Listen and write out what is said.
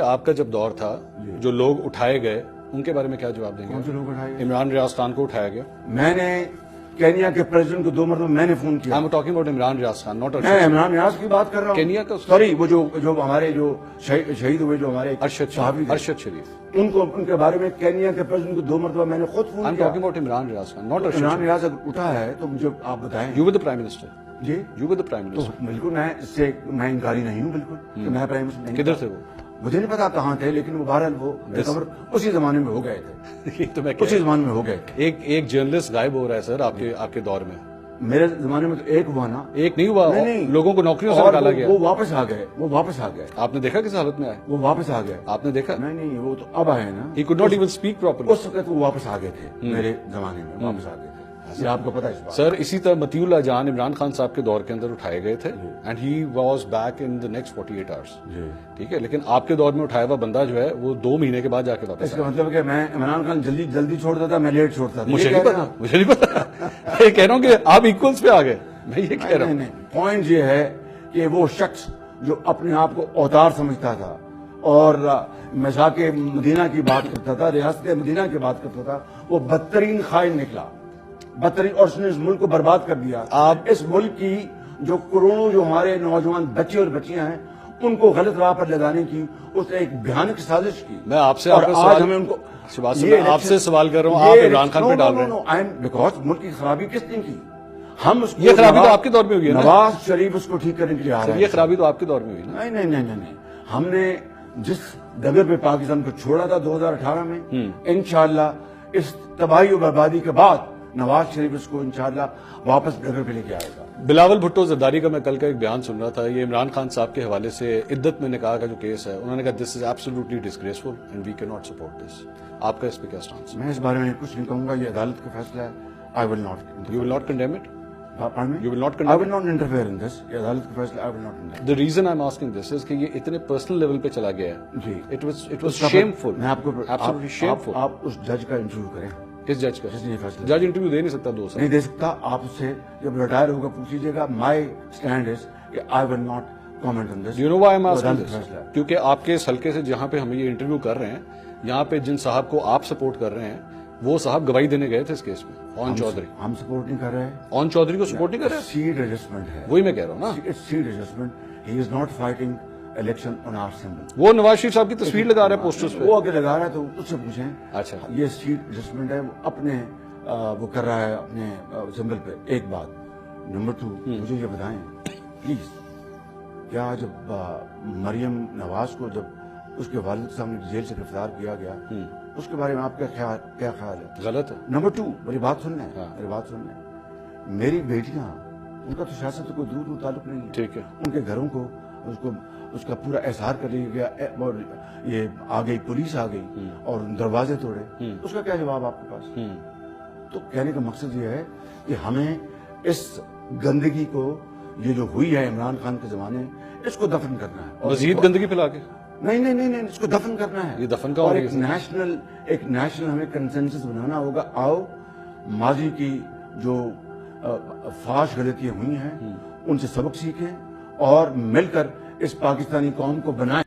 آپ کا جب دور تھا جو لوگ اٹھائے گئے ان کے بارے میں کیا جواب دیں گے؟ کون سے لوگ اٹھائے گئے؟ عمران ریاض خان کو اٹھایا گیا. میں نے کینیا کے پریزیڈنٹ کو 2 مرتبہ میں نے فون کیا. I'm talking about Imran Riyadh Khan, not میں عمران ریاض کی بات کر رہا ہوں. کینیا کا سوری وہ جو ہمارے جو شہید ہوئے جو ہمارے صحافی تھے ارشد شریف. ان کے بارے میں کینیا کے پریزیڈنٹ کو 2 مرتبہ میں نے خود فون I'm کیا. talking about Imran Riyadh Khan, not Arshad. Imran ریاض اگر اٹھا ہے تو مجھے آپ بتائیں. You were the prime minister. G You were the prime تو minister. بالکل میں اس سے میں انکاری نہیں ہوں بالکل کہ میں پرائم منسٹر نہیں. کدھر تھے وہ؟ مجھے نہیں پتا کہاں تھے لیکن وہ بہرحال وہ اسی زمانے میں ہو گئے تھے. تو میں اسی زمانے میں ہو گئے تھے. ایک جرنلسٹ غائب ہو رہا ہے سر آپ کے دور میں. میرے زمانے میں تو ایک ہوا نا. ایک نہیں ہوا, لوگوں کو نوکریوں سے نکالا گیا. وہ واپس آ گئے. آپ نے دیکھا کس حالت میں آئے؟ وہ واپس آ گئے. آپ نے دیکھا؟ نہیں وہ تو اب آئے نا. He could not even speak properly. اس وقت وہ واپس آ گئے تھے. میرے زمانے میں واپس آ گئے تھے. آپ کو پتا ہے اس بات. سر اسی طرح مطیع اللہ جان عمران خان صاحب کے دور کے اندر اٹھائے گئے تھے and he was back in the next 48 hours. ٹھیک ہے, لیکن آپ کے دور میں اٹھایا ہوا بندہ جو ہے وہ 2 مہینے کے بعد جا کے واپس. اس کا مطلب کہ میں عمران خان جلدی چھوڑتا تھا, میں لیٹ چھوڑتا تھا. مجھے نہیں پتا. یہ کہہ رہا ہوں کہ آپ ایکولس پہ آ گئے. میں یہ کہہ رہا ہوں. پوائنٹ یہ ہے کہ وہ شخص جو اپنے آپ کو اوتار سمجھتا تھا اور مذاق مدینہ کی بات کرتا تھا, ریاست مدینہ کی بات کرتا تھا, وہ بدترین خائن نکلا. بدترین, اور اس نے اس ملک کو برباد کر دیا. آپ اس ملک کی جو کروڑوں جو ہمارے نوجوان بچے اور بچیاں ہیں ان کو غلط راہ پر لگانے کی اس نے ایک بھیانک سازش کی. میں آپ سے آپ سے سوال کر رہا ہوں, آپ عمران خان پہ ڈال رہے ہیں بیکاز ملک کی خرابی کس نے کی؟ ہم اس یہ خرابی تو آپ کے دور میں ہوئی ہے. نواز شریف اس کو ٹھیک کرنے کے لیے آ رہا ہے. یہ خرابی تو آپ کے دور میں ہوئی نا. نہیں. ہم نے جس ڈگر پہ پاکستان کو چھوڑا تھا 2018 میں, انشاءاللہ اس تباہی و بربادی کے بعد نواز شریف اس کو انشاءاللہ واپس ڈگر پہ لے کے آئے گا. بلاول بھٹو زرداری کا میں کل کا ایک بیان سن رہا تھا. یہ عمران خان صاحب کے حوالے سے عدت میں نکاح کا جو کیس ہے, انہوں نے کہا this is absolutely disgraceful and we can not support this. آپ کا اس پہ کیا اسٹانس؟ میں اس بارے میں کچھ نہیں کہوں گا, یہ عدالت کا فیصلہ ہے. I will not. You will not condemn it? You will not I condemn will not interfere in this. یہ عدالت کا فیصلہ I will not interfere. The reason I'm asking this is کہ یہ اتنے پرسنل لیول پہ چلا گیا ہے. جی. It was shameful. میں آپ کو absolutely shameful. آپ اس جج کا انٹرویو کریں. کس جج کا؟ جس نے یہ فیصلہ جج انٹرویو دے نہیں سکتا 2 سال. نہیں دے سکتا. آپ سے جب ریٹائر ہوگا پوچھ لیجیے گا. My stand is کہ I will not comment on this. Do you know why I'm asking this? کیونکہ آپ کے اس حلقے سے جہاں پہ ہم یہ انٹرویو کر رہے ہیں, یہاں پہ جن صاحب کو آپ سپورٹ کر رہے ہیں وہ صاحب گواہی دینے گئے تھے اس کیس میں. اون چودھری. ہم سپورٹ نہیں کر رہے. اون چودھری کو سپورٹ نہیں کر رہے. سیٹ ایڈجسٹمنٹ ہے. وہی میں کہہ رہا ہوں نا. Seat adjustment. He is not fighting election on our symbol. وہ نواز شریف صاحب کی تصویر لگا رہا ہے پوسٹرز پہ. وہ اگر لگا رہا ہے تو اس سے پوچھیں. اچھا, یہ سیٹ ایڈجسٹمنٹ ہے. وہ اپنے وہ کر رہا ہے اپنے سمبل پہ. ایک بات. نمبر 2, مجھے یہ بتائیں پلیز, کیا جب مریم نواز کو جب اس کے والد صاحب جیل سے گرفتار کیا گیا اس کے بارے میں آپ کیا خیال ہے؟ غلط ہے. نمبر 2, میری بات سن لیں. میری بیٹیاں, ان کا تو سیاست سے کوئی دور تعلق نہیں ہے. ٹھیک ہے. ان کے گھروں کو اس کا پورا احسار کر لیا گیا اور یہ آ گئی پولیس آ گئی اور دروازے توڑے. اس کا کیا جواب آپ کے پاس؟ تو کہنے کا مقصد یہ ہے کہ ہمیں اس گندگی کو, یہ جو ہوئی ہے عمران خان کے زمانے, اس کو دفن کرنا ہے. مزید گندگی پھیلا کے نہیں, اس کو دفن کرنا ہے. یہ دفن کا اور ایک نیشنل ہمیں کنسنسس بنانا ہوگا. آؤ ماضی کی جو فاش غلطیاں ہوئی ہیں ان سے سبق سیکھیں اور مل کر اس پاکستانی قوم کو بنائیں.